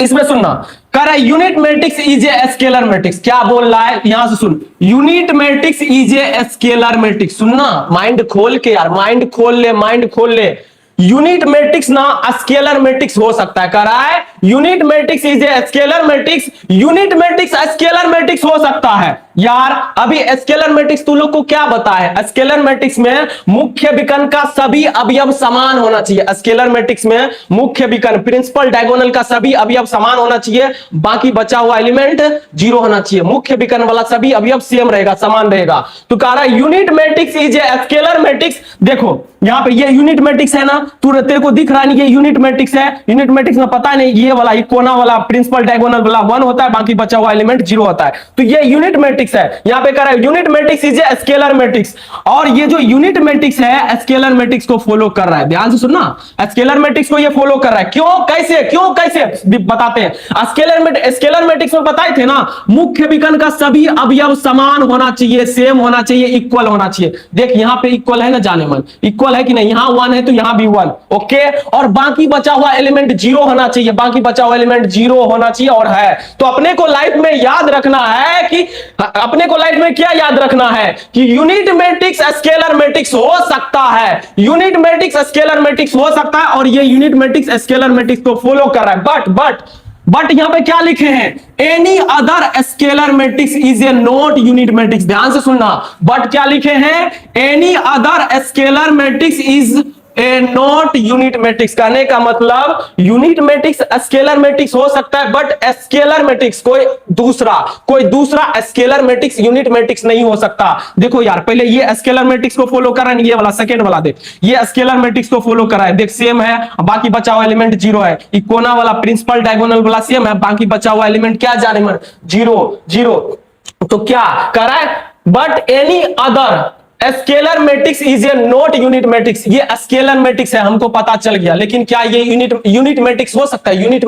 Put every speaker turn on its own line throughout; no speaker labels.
इसमें सुनना, कह रहा है unit matrix is a scalar matrix. क्या बोल रहा है, यहां से सुन, unit matrix is a scalar matrix. सुनना, माइंड खोल के यार, माइंड खोल ले, माइंड खोल ले। यूनिट मैट्रिक्स ना स्केलर मैट्रिक्स हो सकता है, कह रहा है unit matrix is a scalar matrix. Unit matrix scalar matrix हो सकता है यार। अभी स्केलर मैट्रिक्स तू लोग को क्या बता है, स्केलर मैट्रिक्स में मुख्य विकर्ण का सभी अवयव समान होना चाहिए। स्केलर मैट्रिक्स में मुख्य विकर्ण प्रिंसिपल डायगोनल का सभी अवयव समान होना चाहिए, बाकी बचा हुआ एलिमेंट जीरो होना चाहिए। मुख्य विकर्ण वाला सभी अवयव सेम रहेगा, समान रहेगा। तो कह रहा है unit matrix is a scalar matrix. देखो यहां पे ये यूनिट मैट्रिक्स है ना, तेरे को दिख रहा नहीं ये यूनिट मैट्रिक्स है। यूनिट मैट्रिक्स में पता नहीं ये वाला कोना वाला प्रिंसिपल डायगोनल वाला 1 होता है, बाकी बचा हुआ एलिमेंट 0 होता है। तो ये यूनिट मैट्रिक्स है। यहां पे कह रहा है unit matrix is a scalar matrix, और ये जो यूनिट मैट्रिक्स है स्केलर मैट्रिक्स को फॉलो कर रहा है। ध्यान से सुनना, स्केलर मैट्रिक्स को ये फॉलो कर रहा है। क्यों, कैसे, क्यों, कैसे बताते हैं। स्केलर मैट्रिक्स में बताए थे ना, मुख्य विकर्ण का सभी अवयव समान होना चाहिए, सेम होना चाहिए, इक्वल होना चाहिए। देख यहां पे इक्वल है ना, जाने मन इक्वल है कि नहीं, यहां 1 है तो यहां भी 1, ओके। और बाकी बचा हुआ एलिमेंट 0 होना चाहिए, बाकी बचा हुआ एलिमेंट 0 होना चाहिए और है। तो अपने को लाइफ में याद रखना है कि अपने को लाइफ में क्या याद रखना है कि यूनिट मैट्रिक्स स्केलर मैट्रिक्स हो सकता है। यूनिट मैट्रिक्स स्केलर मैट्रिक्स हो सकता है, और ये यूनिट मैट्रिक्स स्केलर मैट्रिक्स को फॉलो कर रहा है। बट यहां पे क्या लिखे हैं, any other scalar matrix is A not unit matrix. ध्यान से सुनना, बट क्या लिखे हैं, any other scalar matrix is A not unit matrix. कहने का मतलब यूनिट मैट्रिक्स स्केलर मैट्रिक्स हो सकता है, बट स्केलर मैट्रिक्स कोई दूसरा स्केलर मैट्रिक्स यूनिट मैट्रिक्स नहीं हो सकता। देखो यार, पहले ये स्केलर मैट्रिक्स को फॉलो कर रहा है, ये वाला सेकंड वाला देख, ये स्केलर मैट्रिक्स को फॉलो कर रहा है, देख सेम है, बाकी बचा हुआ एलिमेंट 0 है। इकोना वाला प्रिंसिपल डायगोनल वाला सेम है, बाकी बचा हुआ एलिमेंट क्या जाने मन 0। तो क्या कर रहा है, but any other scalar matrix is A not unit matrix. ये स्केलर मैट्रिक्स है, हमको पता चल गया, लेकिन क्या ये यूनिट मैट्रिक्स हो सकता है। यूनिट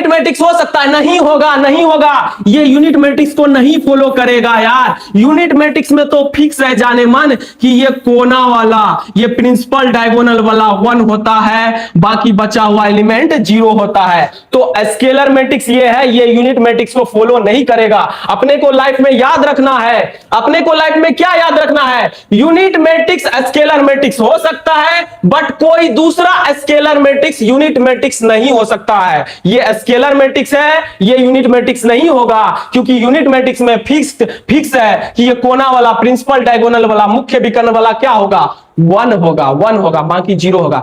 मैट्रिक्स हो सकता है, नहीं होगा। ये यूनिट मैट्रिक्स को नहीं फॉलो करेगा यार। यूनिट मैट्रिक्स में तो फिक्स है जाने मन कि ये कोना वाला, ये प्रिंसिपल डायगोनल वाला 1 होता है, बाकी बचा हुआ एलिमेंट 0 होता है। तो स्केलर मैट्रिक्स ये है, ये यूनिट मैट्रिक्स को फॉलो नहीं करेगा। अपने को लाइफ में याद रखना है, अपने को लाइफ में क्या याद रखना है, यूनिट मैट्रिक्स स्केलर मैट्रिक्स हो सकता है, बट कोई दूसरा स्केलर मैट्रिक्स यूनिट मैट्रिक्स नहीं हो सकता है। ये स्केलर मैट्रिक्स है, ये यूनिट मैट्रिक्स नहीं होगा, क्योंकि यूनिट मैट्रिक्स में फिक्स है कि ये कोना वाला प्रिंसिपल डायगोनल वाला मुख्य विकर्ण वाला क्या होगा, 1 होगा, बाकी 0 होगा।